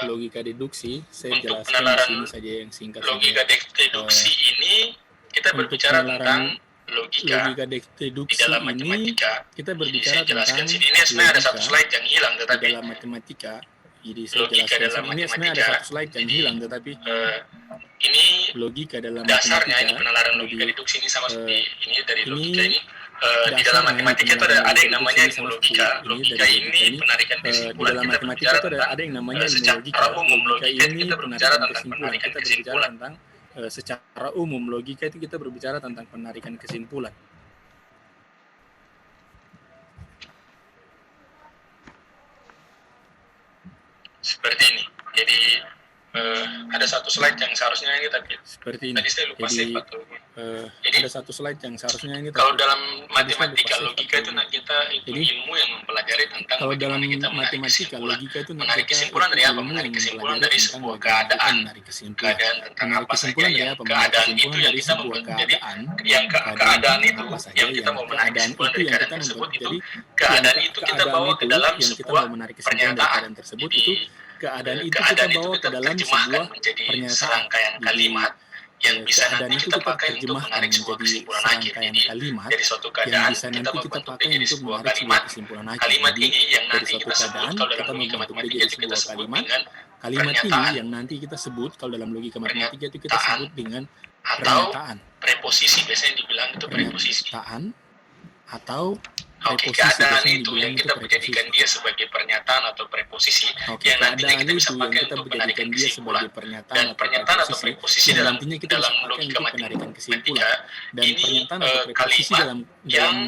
logika deduksi, saya untuk jelaskan di penalaran sini saja yang singkat logika saja. deduksi ini kita berbicara tentang Logika di deduksi dalam ini matematika. kita Jadi berbicara saya jelaskan tentang sini. Ini sebenarnya ada satu logika slide yang hilang, di tetapi dalam matematika. Jadi saya logika jelaskan dalam sini. Ini sebenarnya ada matematika. satu slide yang Jadi hilang, tetapi ini logika dalam dasarnya matematika. ini penalaran logika Jadi deduksi ini sama seperti ini dari logika ini. Di dasarnya dalam matematika itu penalaran ada yang logika namanya deduksi ilmu sama logika. seperti Logika dari ini penarikan di kesimpulan. dalam Kita matematika berbicara itu tentang ada yang namanya ilmu secara logika. umum Logika logika ini kita berbicara penarikan tentang kesimpulan. penarikan Kita berbicara kesimpulan. tentang secara umum logika itu kita berbicara tentang penarikan kesimpulan. Seperti ini. Jadi ada satu slide yang seharusnya ini, tapi seperti ini. tadi saya lupa save atau jadi ada satu slide yang seharusnya ini. Kalau dalam matematika logika itu kita ilmu yang mempelajari tentang kalau dalam matematika logika itu menarik kesimpulan dari apa? Menarik kesimpulan dari sebuah keadaan. Keadaan tentang apa saja yang keadaan itu yang kita mau, jadi yang keadaan itu yang kita mau menarik kesimpulan dari keadaan tersebut, itu keadaan itu kita bawa ke dalam sebuah pernyataan tersebut. Itu keadaan itu kita bawa ke dalam sebuah menjadi serangkaian kalimat yang bisa nanti kita pakai untuk menarik sebuah kesimpulan akhir. Jadi dari suatu keadaan kita membentuk menjadi sebuah kalimat. Kalimat ini yang nanti kita sebut kalau dalam logika matematika itu kita sebut dengan pernyataan. Yang nanti kita sebut kalau dalam logika matematika itu kita sebut dengan pernyataan. Preposisi biasanya dibilang itu preposisi. Atau Oke, keadaan itu yang kita menjadikan dia sebagai pernyataan atau preposisi, yang nantinya kita bisa pakai untuk menarikan kesimpulan. Dan pernyataan atau preposisi dalam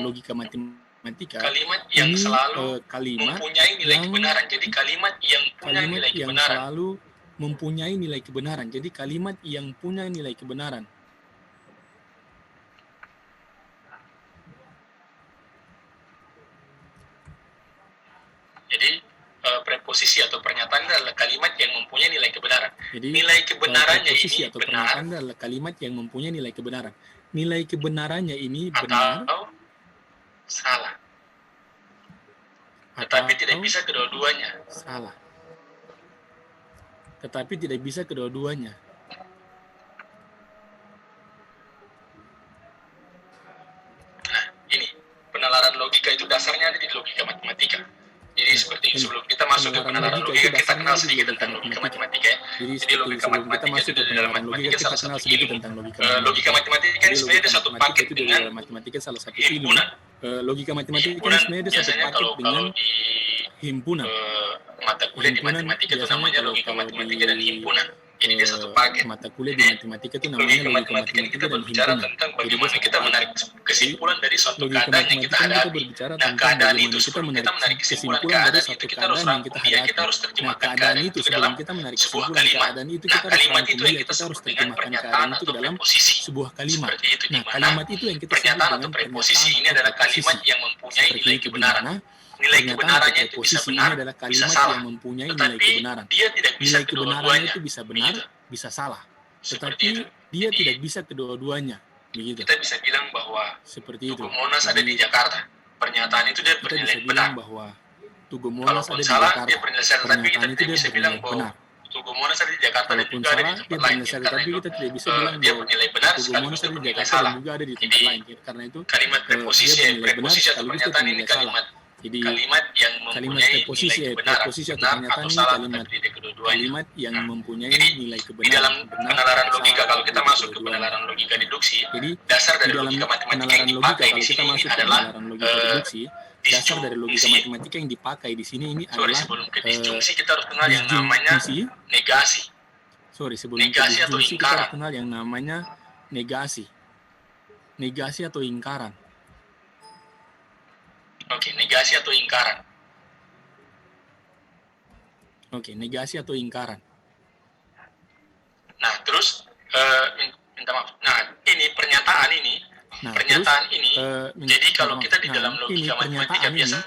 logika matematika ini kalimat yang selalu mempunyai nilai kebenaran. Jadi kalimat yang punya nilai kebenaran. Selalu mempunyai nilai kebenaran. Jadi kalimat yang punya nilai kebenaran. Jadi preposisi atau pernyataan adalah kalimat yang mempunyai nilai kebenaran. Jadi, nilai kebenarannya ini atau pernyataan adalah kalimat yang mempunyai nilai kebenaran. Nilai kebenarannya ini benar atau salah. Tetapi tidak bisa kedua-duanya. Salah. Tetapi tidak bisa kedua-duanya. Nah, ini penalaran logika itu dasarnya ada di logika matematika. Jadi seperti sebelum kita masuk ke penalaran logika, kita kenal sedikit tentang logika matematika. Jadi logika matematika itu di dalam matematika salah satu ilmu. Logika matematika ini sebenarnya ada satu paket dengan himpunan. Logika matematika ini sebenarnya ada satu paket dengan himpunan. Mata kuliah di matematika itu namanya logika matematika dan himpunan. Jadi dia satu paket. Mata kuliah di matematika itu namanya logika matematika kita berbicara tentang bagaimana kita menarik kesimpulan dari suatu keadaan yang kita hadapi. Nah, keadaan itu sebelum kita menarik kesimpulan keadaan itu kita harus rangkum dia, kita harus terjemahkan keadaan itu ke dalam sebuah kalimat. Nah, kalimat itu yang kita sebut dengan pernyataan atau preposisi. Sebuah kalimat. Seperti itu, nah, kalimat itu yang kita pernyataan atau preposisi ini adalah kalimat yang mempunyai nilai kebenaran. Nilai kebenarannya itu bisa benar, adalah kalimat bisa salah, yang mempunyai tetapi nilai kebenaran. Dia tidak bisa nilai kebenarannya itu bisa benar, bisa salah. Tetapi dia jadi, tidak bisa kedua-duanya. Begitu. Kita bisa bilang bahwa seperti itu. Tugu Monas ada di Jakarta. Pernyataan itu dia bernilai benar. Bahwa Tugu Monas ada di salah, Jakarta. Dia bernilai tapi kita tidak bisa bilang bahwa Tugu Monas ada di Jakarta dan juga ada di tempat lain. Tapi kita tidak bisa bilang dia bernilai benar Tugu Monas ada di Jakarta salah. Dan juga ada di tempat lain. Karena itu kalimat preposisi atau pernyataan ini kalimat. Jadi kalimat yang mempunyai nilai kebenaran atau salah, kalimat yang mempunyai nilai kebenaran. Di dalam penalaran logika, kalau kita masuk ke penalaran logika deduksi, dasar dari logika matematika yang dipakai di sini adalah dasar dari logika matematika yang dipakai di sini ini adalah sebelum ke disjungsi kita harus kenal yang namanya negasi. Sebelum negasi atau kita ingkaran. harus kenal yang namanya negasi. Negasi atau ingkaran. Oke, negasi atau ingkaran. Oke, negasi atau ingkaran. Nah, terus minta maaf. Nah, ini pernyataan ini. Jadi kalau kita di dalam logika matematika biasa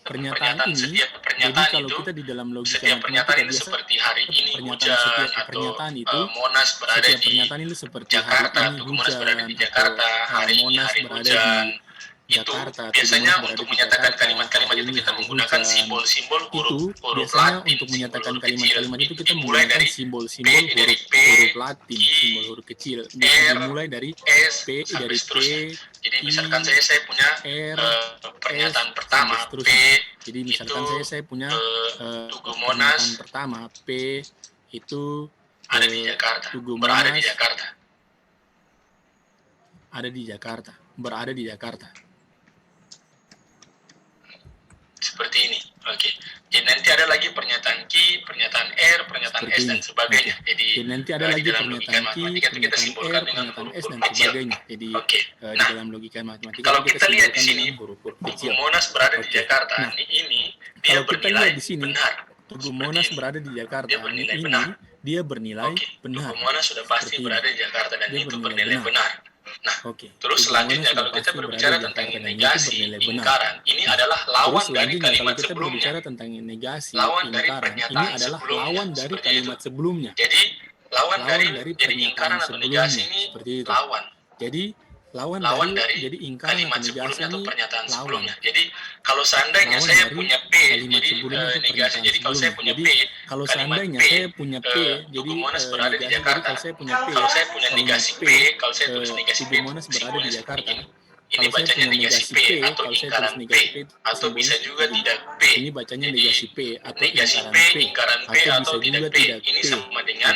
pernyataan ini. Setiap pernyataan kalau itu kita di dalam logika setiap pernyataan ini biasa, seperti hari ini hujan atau itu, Monas berada di itu seperti Jakarta, hari ini Tugu Monas berada di Jakarta, hari ini hari hujan. itu Jakarta, biasanya Tugu Monas untuk berada di menyatakan Jakarta, kalimat-kalimat hari itu ini kita hari menggunakan hujan. simbol-simbol Itu huruf biasanya Latin, untuk simbol menyatakan huruf kecil. kalimat-kalimat itu kita Dimulai menggunakan dari simbol-simbol P, dari P, huruf Latin, I, simbol huruf kecil. R, Dimulai dari S, P, sampai dari P, seterusnya. Jadi I, misalkan saya punya R, pernyataan S, pertama sampai P seterusnya. Jadi itu misalkan saya punya Tugu pernyataan Monas pertama P itu ada di Jakarta, Tugu berada di Monas Jakarta. ada di Jakarta, berada di Jakarta. Seperti ini. Oke. Jadi nanti ada lagi pernyataan Q, pernyataan R, pernyataan Seperti S dan ini. sebagainya. Oke. Jadi Nanti ada di lagi dalam logika pernyataan Q, matematika itu kita pernyataan simbolkan R, dengan pernyataan S huruf-huruf dan kecil. sebagainya. Jadi Oke. di Nah, dalam logika matematika kalau kita kita lihat di simbolkan sini, dengan huruf-huruf Tugu kecil. Monas berada di Oke. Jakarta. Nah, Ini dia kalau kita bernilai lihat di sini, benar. Tugu Seperti Monas ini. berada di Jakarta. Dia bernilai Ini benar. dia bernilai Oke. benar. Tugu Monas sudah pasti Seperti berada ini. di Jakarta dan Dia itu bernilai bernilai benar. Nah, Oke. terus Tugu selanjutnya Monas kalau sudah kita pasti berbicara berada di tentang Jakarta dan itu negasi, bernilai benar. ingkaran, ini adalah Terus lawan dari selanjutnya kalau kalimat kita sebelumnya. berbicara tentang negasi, Lawan dari ingkaran, ini pernyataan adalah sebelumnya. lawan dari Seperti kalimat itu. sebelumnya. Jadi lawan dari jadi pernyataan ingkaran atau sebelumnya. negasi ini Seperti itu. lawan Jadi lawan dari jadi ingkaran kalimat atau negasi sebelumnya atau ini pernyataan lawan. sebelumnya. Jadi kalau seandainya Lawan saya dari punya P, kalimat jadi sebelumnya atau negasi. pernyataan Jadi kalau saya sebelumnya. punya Jadi P, kalau kalimat seandainya P, saya punya P, jadi Tugu Monas berada di negasi. Jadi Jakarta. kalau saya punya P, Kalau saya punya kalimat negasi P, kalau saya tulis negasi P, Tugu Monas berada di simbolnya Jakarta. seperti ini. Ini Kalau saya bacanya punya negasi negasi P P, atau kalau saya ingkaran tulis P, negasi P, atau simbolnya bisa juga seperti ini. tidak P. Ini bacanya Jadi, negasi P atau negasi ingkaran P, P, ingkaran P atau atau bisa tidak juga P. tidak Ini P. sama dengan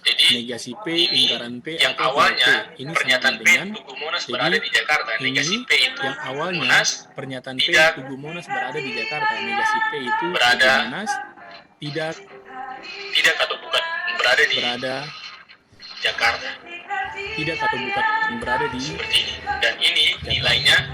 Jadi negasi P, ini ingkaran P, yang atau awalnya tidak P. Ini sama pernyataan P dengan Tugu Monas jadi berada di Jakarta. ini Negasi P itu yang awalnya Monas pernyataan P tidak Tugu Monas berada di Jakarta. Negasi P itu berada Tugu Monas tidak atau bukan berada di berada Jakarta. tidak atau bukan berada di Seperti ini. Dan ini nilainya